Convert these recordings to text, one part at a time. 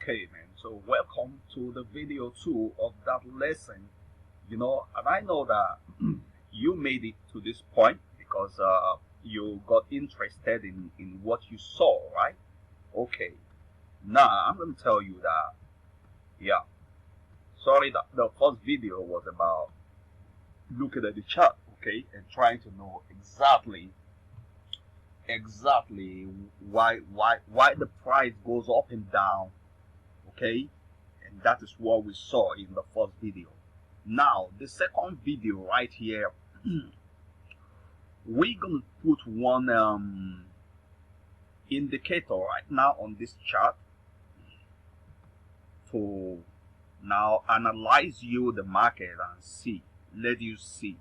Okay, man, so welcome to the video 2 of that lesson. And I know that you made it to this point because you got interested in what you saw, right? Okay, now I'm going to tell you that, yeah, sorry that the first video was about looking at the chart, okay, and trying to know exactly why the price goes up and down, okay, and that is what we saw in the first video. Now the second video right here, we're gonna put one indicator right now on this chart to now analyze you the market and let you see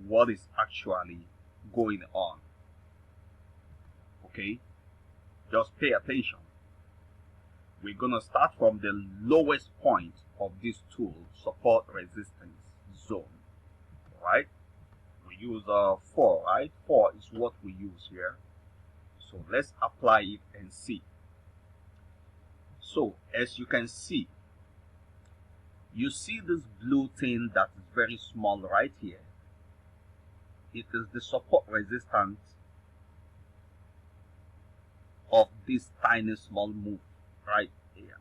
what is actually going on. Okay, just pay attention. We're gonna start from the lowest point of this tool, support resistance zone, right? We use 4, right? 4 is what we use here. So let's apply it and see. So as you can see, you see this blue thing that is very small right here. It is the support resistance of this tiny small move right here.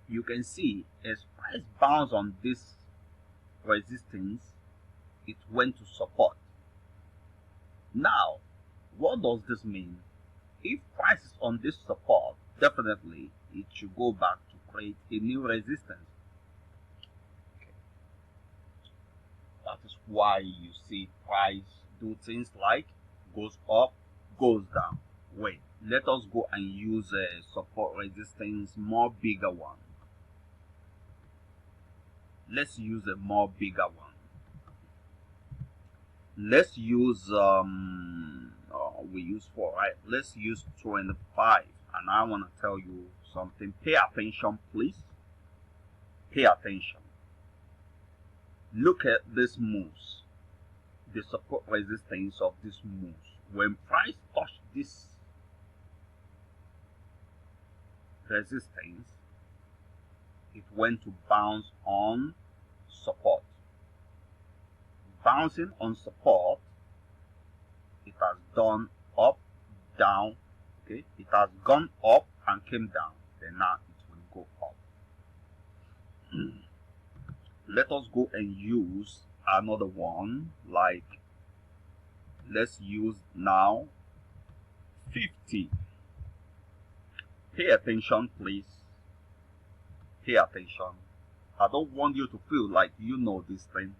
You can see as price bounce on this resistance, it went to support. Now what does this mean? If price is on this support, definitely it should go back to create a new resistance. Okay. That is why you see price do things like goes up, goes down. Wait, let us go and use a support resistance, more bigger one. Let's use a more bigger one. Let's use we use 4, right? Let's use 25. And I want to tell you something. Pay attention, please. Pay attention. Look at this moves, the support resistance of this moves. When price touch this resistance, it went to bounce on support. Bouncing on support, it has done up, down, okay, it has gone up and came down, then now it will go up. Let us go and use another one, like let's use now 50. Pay attention, please. Pay attention. I don't want you to feel like you know this thing.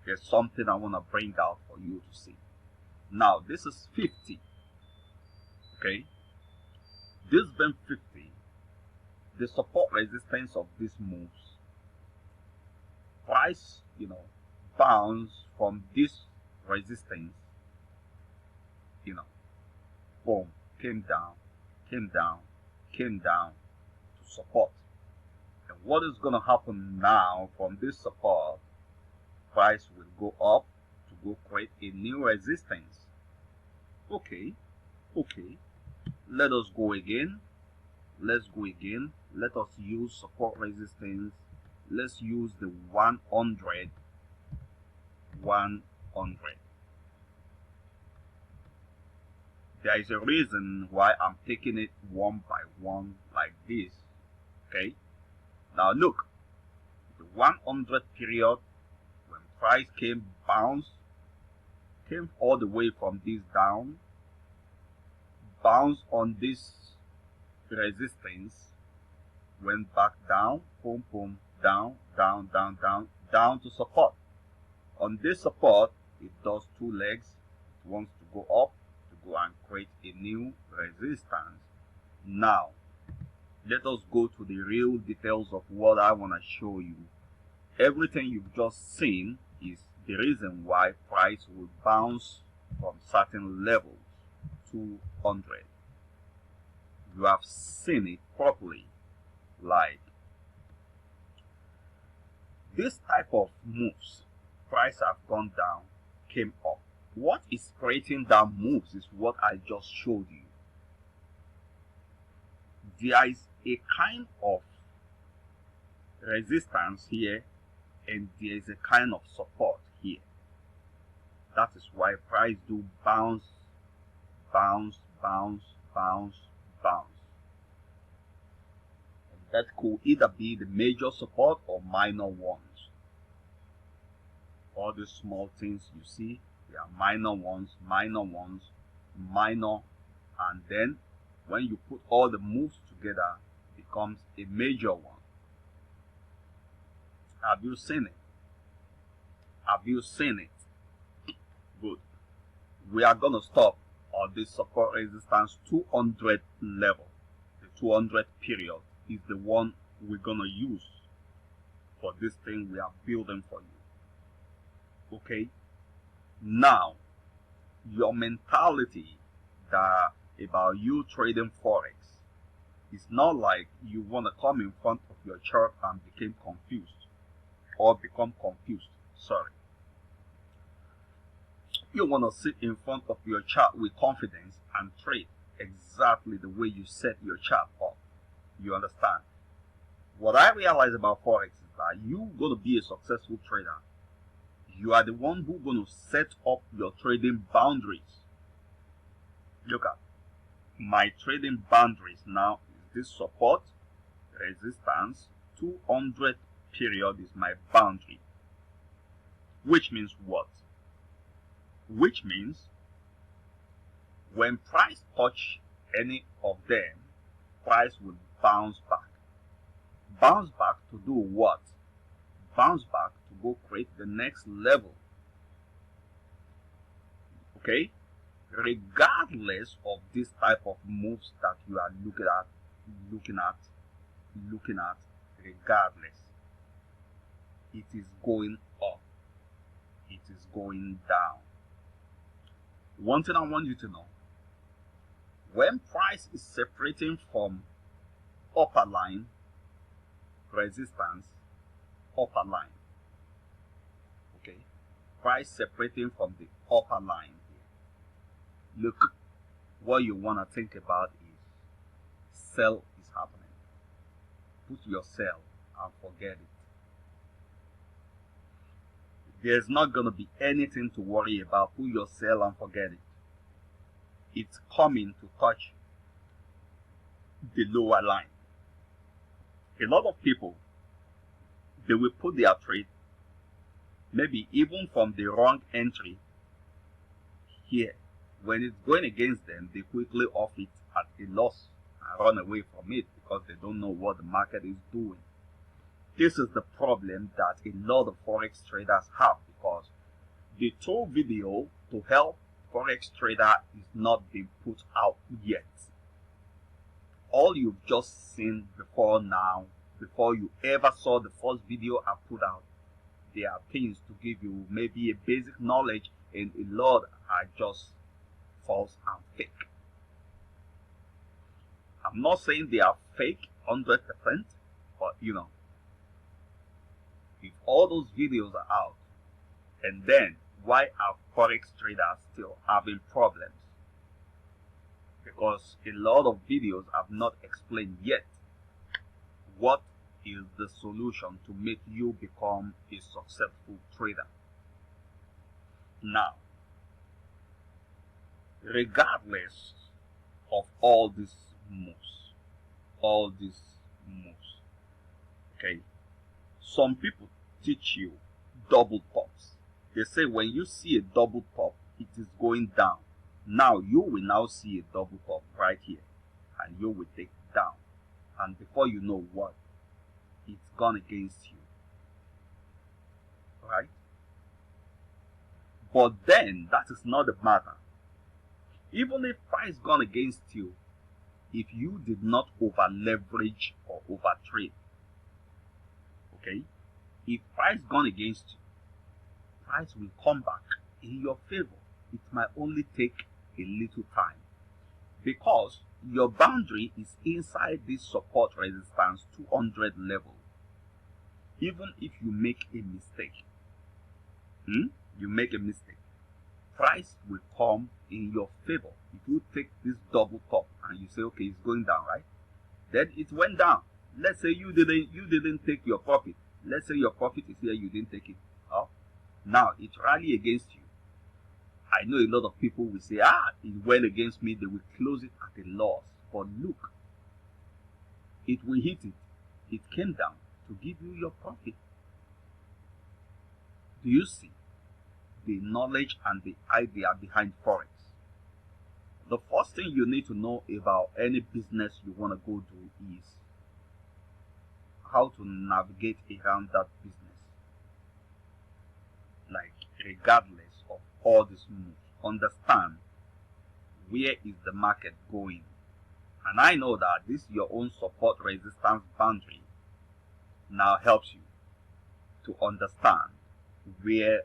There's something I want to bring out for you to see. Now this is 50. Okay, this been 50, the support resistance of this moves. Price, bounce from this resistance, boom, came down, came down, came down to support. And what is going to happen now from this support? Price will go up to go create a new resistance. Okay, let us go again. Let's go again. Let us use support resistance. Let's use the 100. There is a reason why I'm taking it one by one like this. Okay, now look, the 100 period, when price came all the way from this down, bounced on this resistance, went back down, boom, boom, down, down, down, down, down to support. On this support, it does 2 legs. It wants to go up to go and create a new resistance. Now let us go to the real details of what I want to show you. Everything you've just seen is the reason why price will bounce from certain levels. 200. You have seen it properly. Like this type of moves, price have gone down, came up. What is creating that moves is what I just showed you. There is a kind of resistance here, and there is a kind of support here. That is why price do bounce, bounce, bounce, bounce, bounce. And that could either be the major support or minor ones. All the small things you see, they are minor ones, minor, and then when you put all the moves together, it becomes a major one. Have you seen it? Have you seen it? Good. We are going to stop on this support resistance 200 level. The 200 period is the one we're going to use for this thing we are building for you. Okay? Now, your mentality about you trading Forex is not like you want to come in front of your chart and become confused. Sorry. You want to sit in front of your chart with confidence and trade exactly the way you set your chart up. You understand? What I realize about Forex is that you're going to be a successful trader. You are the one who's going to set up your trading boundaries. Look at my trading boundaries now. Is this support, resistance, 200 period is my boundary. Which means what? Which means when price touch any of them, price will bounce back. Bounce back to do what? Bounce back to go create the next level. Okay? Regardless of this type of moves that you are looking at, regardless, it is going up. It is going down. One thing I want you to know, when price is separating from upper line, resistance, upper line, okay, price separating from the upper line here, look, what you want to think about is sell is happening. Put your sell and forget it. There's not going to be anything to worry about. Put your sell and forget it. It's coming to touch the lower line. A lot of people, they will put their trade, maybe even from the wrong entry here. When it's going against them, they quickly off it at a loss and run away from it because they don't know what the market is doing. This is the problem that a lot of Forex traders have, because the tool video to help Forex trader is not being put out yet. All you've just seen before now, before you ever saw the first video I put out, there are things to give you maybe a basic knowledge, and a lot are just false and fake. I'm not saying they are fake 100%, but you know, if all those videos are out, and then why are Forex traders still having problems? Because a lot of videos have not explained yet what is the solution to make you become a successful trader. Now, regardless of all these moves, okay, some people teach you double tops. They say when you see a double top, it is going down. Now you will now see a double top right here, and you will take it down, and before you know what, it's gone against you, right? But then that is not the matter. Even if price gone against you, if you did not over leverage or over trade, okay, if price gone against you, price will come back in your favor. It might only take a little time, because your boundary is inside this support resistance 200 level. Even if you make a mistake, price will come in your favor. If you take this double top and you say, okay, it's going down, right? then it went down. Let's say you didn't take your profit. Let's say your profit is here, you didn't take it. Oh, now it rally against you. I know a lot of people will say, it went against me. They will close it at a loss. But look, it will hit it. It came down to give you your profit. Do you see the knowledge and the idea behind Forex? The first thing you need to know about any business you want to go do is how to navigate around that business. Like, regardless of all these moves, understand where is the market going. And I know that this your own support resistance boundary now helps you to understand where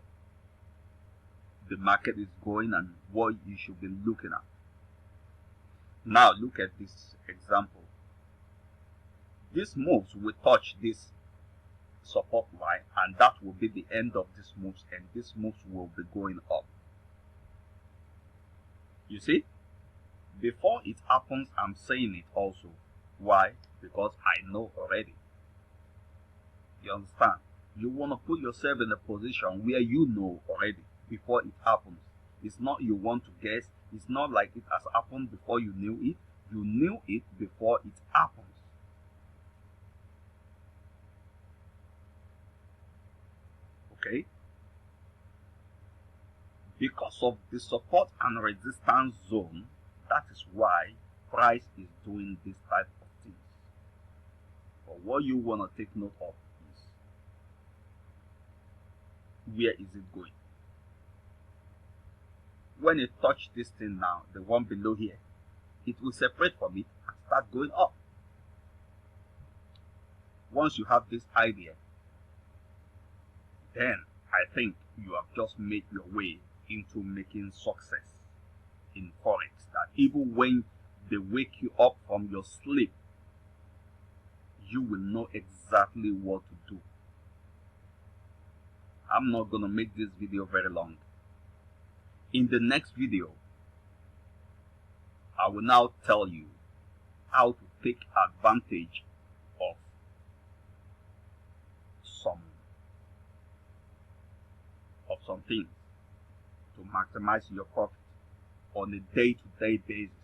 the market is going and what you should be looking at. Now look at this example. These moves will touch this support line, and that will be the end of these moves, and these moves will be going up. You see, before it happens, I'm saying it also. Why? Because I know already. You understand? You want to put yourself in a position where you know already before it happens. It's not you want to guess. It's not like it has happened before you knew it. You knew it before it happens. Okay? Because of the support and resistance zone, that is why price is doing this type of things. But what you want to take note of is, where is it going? When it touches this thing now, the one below here, it will separate from it and start going up. Once you have this idea, then I think you have just made your way into making success in Forex. That even when they wake you up from your sleep, you will know exactly what to do. I'm not going to make this video very long. In the next video, I will now tell you how to take advantage of some things to maximize your profit on a day-to-day basis.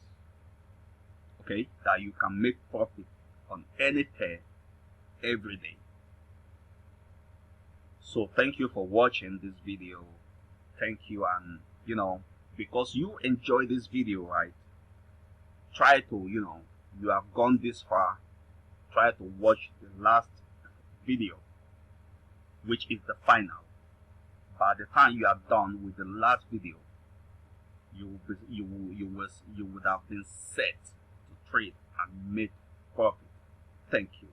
Okay, that you can make profit on any pair every day. So thank you for watching this video. Thank you, and because you enjoy this video, right, try to, you have gone this far, try to watch the last video, which is the final. By the time you are done with the last video, you would have been set to trade and make profit. Thank you.